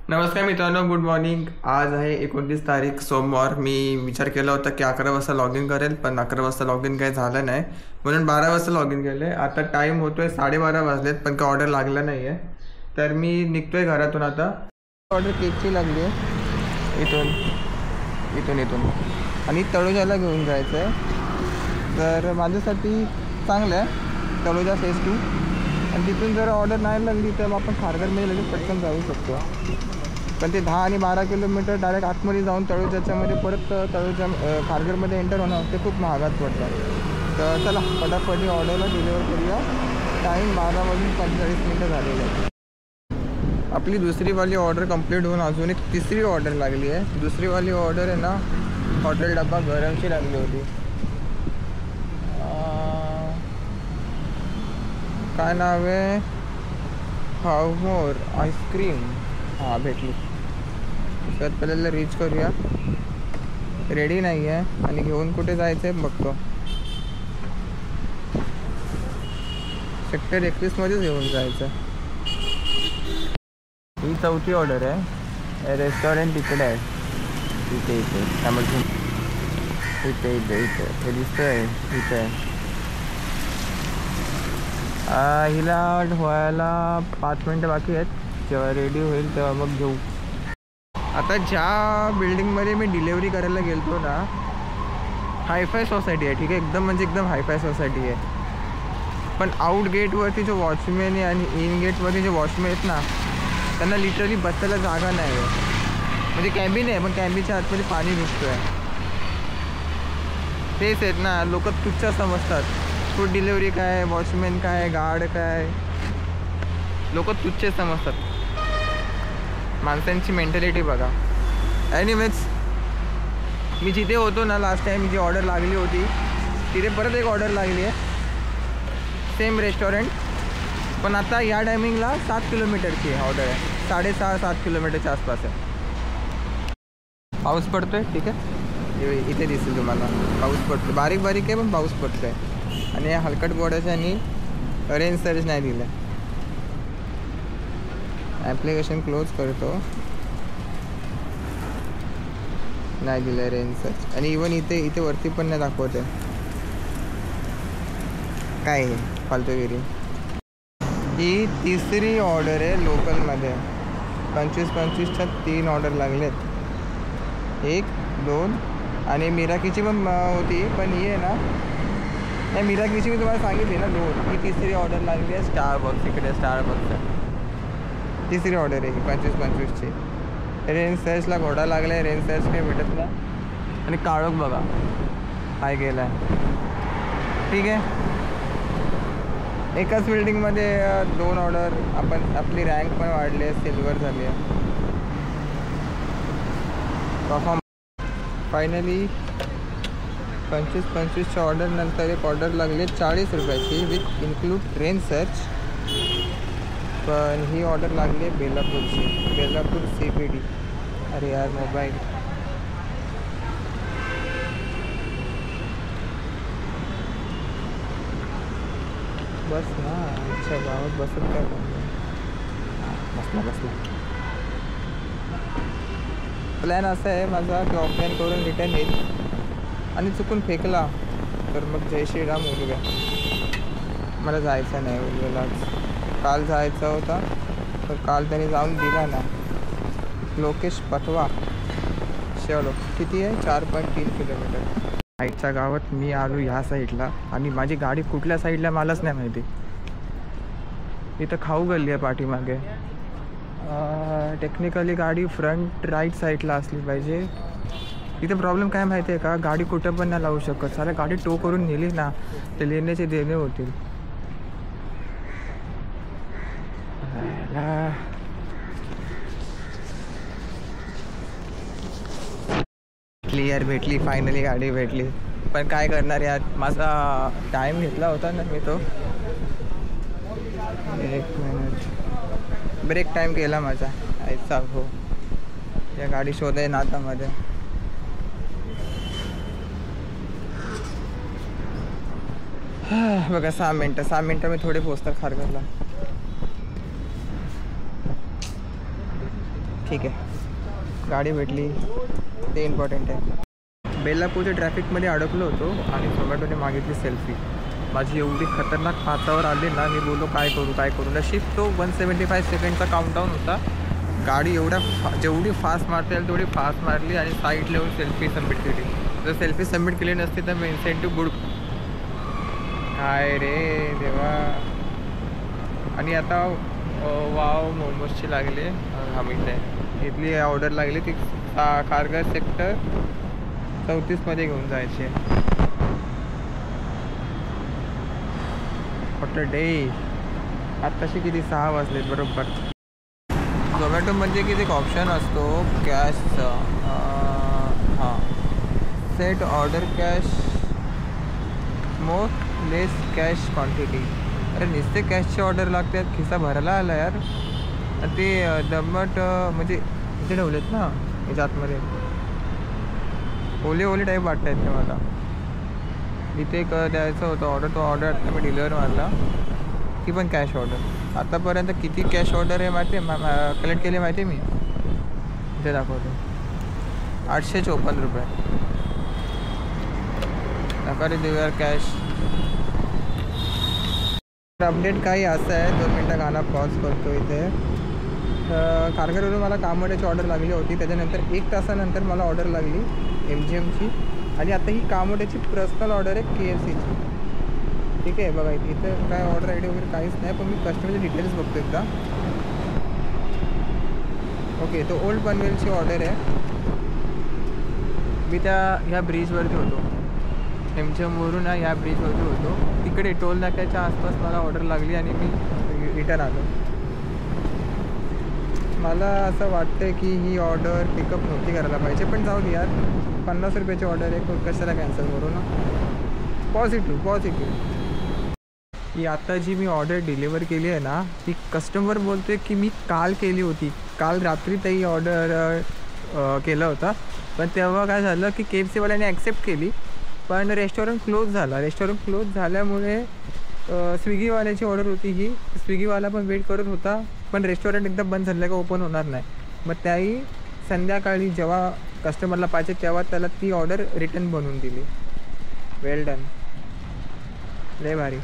नमस्कार मित्रांनो, good morning. आज आहे 29 तारीख सोमवार. मी विचार केला होता की 11 वाजता लॉग इन करेल, पण 11 वाजता लॉग इन काही झालं नाही, म्हणून 12 वाजता लॉग इन केलं आहे. आता टाईम होतो आहे 12:30 वाजलेत, पण काही ऑर्डर लागला नाही आहे. तर मी निघतो आहे घरातून आता. ऑर्डर केकची लागली आहे इथून आणि तळोजाला घेऊन जायचं आहे. तर माझ्यासाठी चांगलं आहे तळोजा फेज 2. आणि तिथून जर ऑर्डर नाही लागली तर आपण खारघरमध्ये लगेच पटकन जाऊ शकतो. पण ते 10 आणि 12 किलोमीटर डायरेक्ट आतमध्ये जाऊन तळोजाच्यामध्ये परत तळोजा खारघरमध्ये एंटर होणं ते खूप महागात पडतं. तर चला फटाफट ऑर्डरला डिलिव्हर करूया. टाईम 12:45 झालेला आहे. आपली दुसरीवाली ऑर्डर कंप्लीट होऊन अजून एक तिसरी ऑर्डर लागली आहे. दुसरीवाली ऑर्डर आहे ना, हॉटेल डब्बा गरमची लागली होती. काय नाव आहे, हावमोर आईस्क्रीम. हां, भेटली. तर पहिल्याला रीच करूया. रेडी नाही आहे आणि घेऊन कुठे जायचं आहे बघतो. सेक्टर 31मध्येच घेऊन जायचं. ही चौथी ऑर्डर आहे. रेस्टॉरंट इकडे आहे, इथे हे दिसतं आहे इथे. हिला व्हायला 5 मिनटं बाकी आहेत. जेव्हा रेडी होईल तेव्हा मग घेऊ. आता ज्या बिल्डिंगमध्ये मी डिलेवरी करायला गेलो ना, हायफाय सोसायटी आहे, ठीक आहे, एकदम म्हणजे एकदम हायफाय सोसायटी आहे. पण आउट गेटवरती जो वॉचमॅन आहे आणि इन गेटवरती जे वॉचमॅन आहेत ना, त्यांना लिटरली बसायला जागा नाही आहे. म्हणजे कॅबिन आहे, पण कॅबिनच्या आतमध्ये पाणी घुसतो आहे. तेच आहेत ना, लोक तुच्छ समजतात. फूड डिलेवरी काय, वॉचमॅन काय, गार्ड काय, लोक तुच्छ समजतात. माणसांची मेंटॅलिटी बघा. एनिवेज, मी जिथे होतो ना लास्ट टाईम, जी ऑर्डर लागली होती तिथे परत एक ऑर्डर लागली आहे. सेम रेस्टॉरंट, पण आता या टायमिंगला 7 किलोमीटरची ऑर्डर आहे. 6.5-7 किलोमीटरच्या आसपास आहे. पाऊस पडतो आहे, ठीक आहे, इथे दिसेल तुम्हाला पाऊस पडतो. बारीक बारीक आहे पण पाऊस पडतो आहे. आणि या हलकट बोर्डाच्यानी रेंज सर्च नाही दिलं. ॲप्लिकेशन क्लोज करतो, नाही दिलं रेंज सर्च. आणि इवन इथे वरती पण नाही दाखवत आहे. काय आहे फालतूगिरी. ही तिसरी ऑर्डर आहे लोकलमध्ये. 25-25च्या 3 ऑर्डर लागलेत. 1, 2 आणि मिराकीची पण होती, पण ही आहे ना, नाही मिराकीची मी तुम्हाला सांगितली ना 2. ही तिसरी ऑर्डर लागली आहे. स्टारबक्स, इकडे स्टारबक्सचं तिसरी ऑर्डर आहे ही 25-25ची. रेंज सर्चला घोडा लागला आहे, रेंज सर्च काही भेटत नाही. आणि काळोख बघा काय केलं आहे, ठीक आहे. एकाच बिल्डिंगमध्ये 2 ऑर्डर. आपली रँक पण वाढली आहे, सिल्वर झाली आहे. परफॉर्म फायनली 25-25च्या ऑर्डरनंतर एक ऑर्डर लागली 40 रुपयाची विथ इन्क्लूड ट्रेन सर्च. पण ही ऑर्डर लागली आहे बेलापूरची, बेलापूर CBD. अरे यार मोबाईल. बस ना, अच्छा गावात बसत काय बसला. प्लॅन असा आहे माझा की ऑफलाईन करून रिटर्न येईल आणि चुकून फेकला तर मग जय श्रीराम उलव्या. मला जायचं नाही उलव्यालाच. काल जायचा होता तर काल त्यांनी जाऊन दिला ना. लोकेश पटवा. चलो, किती आहे, 4.3 किलोमीटर. साईडच्या गावात मी आलो ह्या साईडला, आणि माझी गाडी कुठल्या साईडला मलाच नाही माहिती. इथं खाऊ गल्ली आहे पाठीमागे. टेक्निकली गाडी फ्रंट राईट साईडला असली पाहिजे. इथे प्रॉब्लेम काय माहिती आहे का, गाडी कुठं पण नाही लावू शकत. साला गाडी टो करून नेली ना ते लेण्याचे देणे होतील. भेटली फायनली, गाडी भेटली. पण काय करणार यार, माझा टाईम घेतला होता ना मी तो. 1 मिनिट ब्रेक टाईम केला माझा ऐसा हो. या गाडी शोधाय नातामध्ये. बघा 6 मिनटं मी थोडे पोचतात खारघरला. ठीक आहे, गाडी भेटली ते इम्पॉर्टंट आहे. बेलापूरच्या ट्रॅफिकमध्ये अडकलो होतो आणि झोमॅटोने मागितली सेल्फी. माझी एवढी खतरनाक हातावर आली ना, मी बोललो काय करू. नशीब तो 175 सेकंडचा काउंटडाऊन होता. गाडी जेवढी फास्ट मारता येईल तेवढी फास्ट मारली आणि साईडला येऊन सेल्फी सबमिट केली. जर सेल्फी सबमिट केली नसती तर मी इन्सेंटिव्ह बुड काय रे देवा. आणि आता वाव मोमोजची लागली. इथली ऑर्डर लागली ती खारघर सेक्टर 34मध्ये घेऊन जायची. आफ्टर डे आत्ताशी किती 6 वाजलेत बरोबर. झोमॅटोमध्ये किती एक ऑप्शन असतो कॅशचा. हां, set order cash more less cash quantity. अरे नुसते कॅशचे ऑर्डर लागतात, खिसा भरायला आला यार. ते दमट म्हणजे इथे ठेवलेत ना याच्या आतमध्ये, ओले टाईप वाटत आहेत ते मला. इथे एक द्यायचं होतं ऑर्डर, तो ऑर्डर आता मी डिलिव्हर मारला, ती पण कॅश ऑर्डर. आतापर्यंत किती कॅश ऑर्डर आहे माहिती आहे, कलेक्ट केले माहिती आहे मी. इथे दाखवतो 854 रुपये. नका देऊया कॅश. अपडेट काही असं आहे, 2 मिनटं गाणं पॉज करतो. इथे खारघरवरून मला कामोड्याची ऑर्डर लागली होती. त्याच्यानंतर 1 तासानंतर मला ऑर्डर लागली MGMची. आणि आता ही कामोड्याची पर्सनल ऑर्डर आहे KFCची. ठीक आहे, बघा इथं काय ऑर्डर ID वगैरे काहीच नाही, पण मी कस्टमरचे डिटेल्स बघतो एकदा. ओके, तो ओल्ड पनवेलची ऑर्डर आहे. मी ह्या ब्रिजवरती होतो, MGMवरून ह्या ब्रिजवरती होतो. तिकडे टोल नाक्याच्या आसपास मला ऑर्डर लागली आणि मी रिटर्न आलो. मला असं वाटतं की ही ऑर्डर पिकअप नव्हती करायला पाहिजे, पण जाऊ दे यार, 50 रुपयाची ऑर्डर आहे, कशाला कॅन्सल करू ना. पॉझिटिव्ह. ही आता जी मी ऑर्डर डिलिव्हर केली आहे ना, ती कस्टमर बोलतो आहे की मी काल केली होती, काल रात्री ही ऑर्डर केलं होतं. पण तेव्हा काय झालं की KFCवाल्याने ॲक्सेप्ट केली, पण रेस्टॉरंट क्लोज झाला. रेस्टॉरंट क्लोज झाल्यामुळे स्विगीवाल्याची ऑर्डर होती ही. स्विगीवाला पण वेट करत होता, पण रेस्टॉरंट एकदा बंद झालं का ओपन होणार नाही. मग त्याही संध्याकाळी जेव्हा कस्टमरला पाहिजे तेव्हा त्याला ती ऑर्डर रिटर्न बनवून दिली. वेल डन, लय भारी.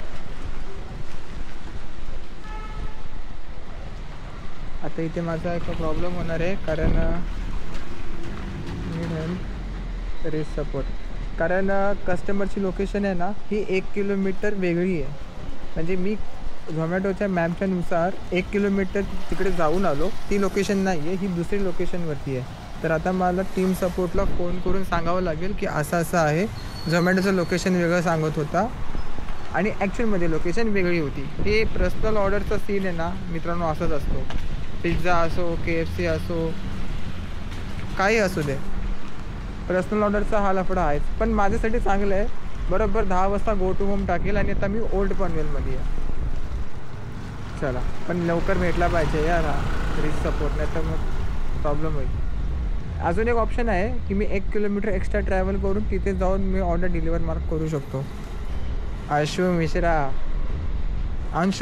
आता इथे माझा एक प्रॉब्लेम होणार आहे, कारण रिस्क सपोर्ट, कारण कस्टमरची लोकेशन आहे ना ही 1 किलोमीटर वेगळी आहे. म्हणजे मी झोमॅटोच्या मॅपच्या नुसार 1 किलोमीटर तिकडे जाऊन आलो, ती लोकेशन नाही आहे, ही दुसरी लोकेशनवरती आहे. तर आता मला टीम सपोर्टला फोन करून सांगावं लागेल की असं आहे. झोमॅटोचं लोकेशन वेगळं सांगत होता आणि ॲक्च्युअलमध्ये लोकेशन वेगळी होती. हे पर्सनल ऑर्डरचा सीन आहे ना मित्रांनो, असंच असतो. पिझ्झा असो, KFC असो, काही असू दे, पर्सनल ऑर्डरचा हा लफडा आहेच. पण माझ्यासाठी चांगलं आहे, बरोबर 10 वाजता गो टू होम टाकेल आणि आता मी ओल्ड पनवेलमध्ये आहे. चला, पण लवकर भेटला पाहिजे यार हा रिस्क सपोर्ट, नाही तर मग प्रॉब्लेम होईल. अजून एक ऑप्शन आहे की मी 1 किलोमीटर एक्स्ट्रा ट्रॅव्हल करून तिथे जाऊन मी ऑर्डर डिलिव्हर मार्क करू शकतो. अंशू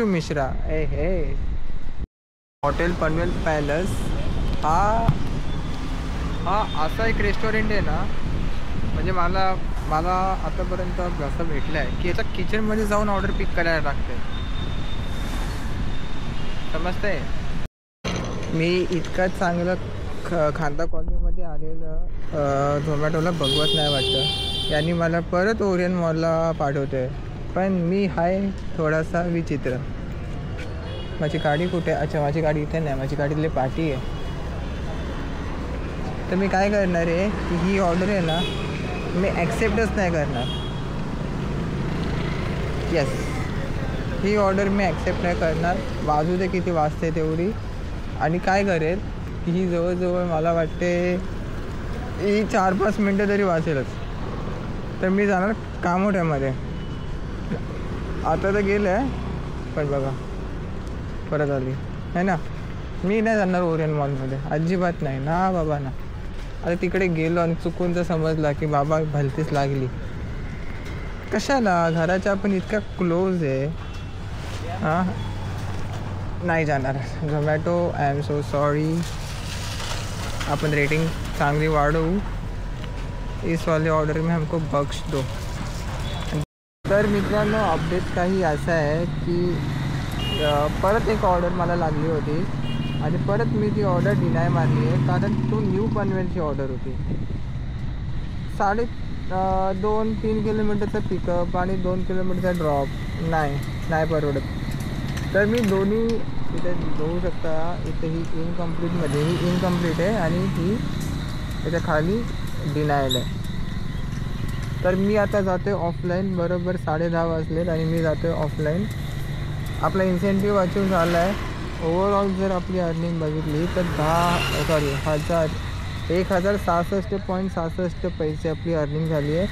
मिश्रा हे हॉटेल पनवेल पॅलेस हा असा एक रेस्टॉरंट आहे ना, म्हणजे मला आतापर्यंत असं भेटलं आहे की याच्या किचनमध्ये जाऊन ऑर्डर पिक करायला लागते. समजतंय. मी इतका चांगलं खांदा कॉलनीमध्ये आलेलं झोमॅटोला बघवत नाही वाटतं. यांनी मला परत ओरियन मॉलला पाठवते. पण मी आहे थोडासा विचित्र. माझी गाडी कुठे? अच्छा, माझी गाडी इथे नाही, माझी गाडीतली पार्टी आहे. तर मी काय करणार आहे की ही ऑर्डर आहे ना मी ॲक्सेप्टच नाही करणार. येस, ही ऑर्डर मी ॲक्सेप्ट नाही करणार. वाजू दे किती वाजते तेवढी. आणि काय करेल की ही जवळजवळ मला वाटते ही 4-5 मिनटं तरी वाचेलच. तर मी जाणार कामोठ्यामध्ये. आता तर गेलं आहे, पण बघा परत आली आहे ना. मी नाही जाणार ओरियन मॉलमध्ये, अजिबात नाही ना बाबा ना. आता तिकडे गेलो आणि चुकून तर समजला की बाबा भलतीच लागली. कशाला, घराच्या आपण इतका क्लोज आहे. हां, नाही जाणार Zomato. I am so sorry. Upon rating चांगली वाढवू. इस वाले ऑर्डर में हमको बख्श दो. तर मित्रांनो अपडेट काही असा आहे की परत एक ऑर्डर मला लागली होती आणि परत मी ती ऑर्डर डिनाय मारली आहे, कारण तो न्यू पनवेलची ऑर्डर होती. 2.5-3 किलोमीटरचा पिकअप आणि 2 किलोमीटरचा ड्रॉप. नाही परवडत. तर मी दोन्ही इथे बघू शकता. इथे ही इनकम्प्लीटमध्ये ही इनकम्प्लीट आहे आणि ही त्याच्या खाली डिनायड आहे. तर मी आता जातो आहे ऑफलाईन. बरोबर 10:30 वाजलेत आणि मी जातो आहे ऑफलाईन. आपला इन्सेंटिव्ह अचीव झाला आहे. ओव्हरऑल जर आपली अर्निंग बघितली तर 1,066.66 पैसे आपली अर्निंग झाली आहे.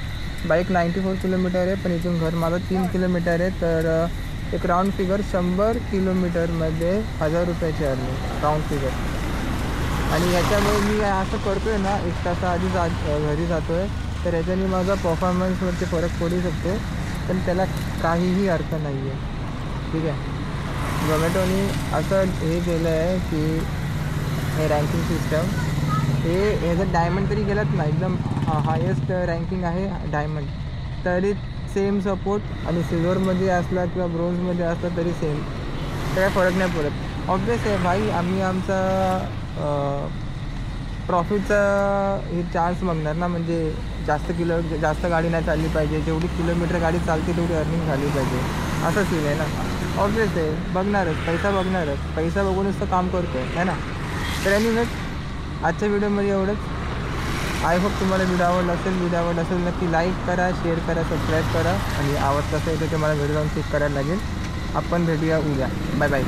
बाईक 94 किलोमीटर आहे, पण इथून घर माझं 3 किलोमीटर आहे. तर एक राऊंड फिगर 100 किलोमीटरमध्ये 1,000 रुपयाची अर्निंग राऊंड फिगर. आणि ह्याच्यामुळे मी असं करतो आहे ना, 1 तासाआधी घरी जातो आहे, तर ह्याच्याने माझा परफॉर्मन्सवरती फरक पडू शकतो. पण त्याला काहीही अर्थ नाही आहे. ठीक आहे. झोमॅटोनी असं हे केलं आहे की हे रँकिंग सिस्टम ह्याचं डायमंड तरी गेलात ना, एकदम हायेस्ट रँकिंग आहे डायमंड, तरी सेम सपोर्ट. आणि सिल्वरमध्ये असला किंवा ब्रोन्झमध्ये असला तरी सेम, काय फरक नाही पडत. ऑब्वियस आहे भाई, आम्ही आमचा प्रॉफिटचा हे चान्स बघणार ना. म्हणजे जास्त गाडी नाही चालली पाहिजे, जेवढी किलोमीटर गाडी चालते तेवढी अर्निंग झाली पाहिजे, असं सीन आहे ना. ऑब्वियस आहे, बघणारच पैसा, पैसा बघूनच तर काम करतो आहे ना. तर एनिवेज आजच्या व्हिडिओमध्ये एवढंच. आय होप तुम्हाला व्हिडिओ आवडला असेल नक्की लाईक करा, शेअर करा, सबस्क्राईब करा. आणि आवडत असेल तर ते मला घरी जाऊन चेक करायला लागेल. आपण भेटूया उद्या. Bye bye.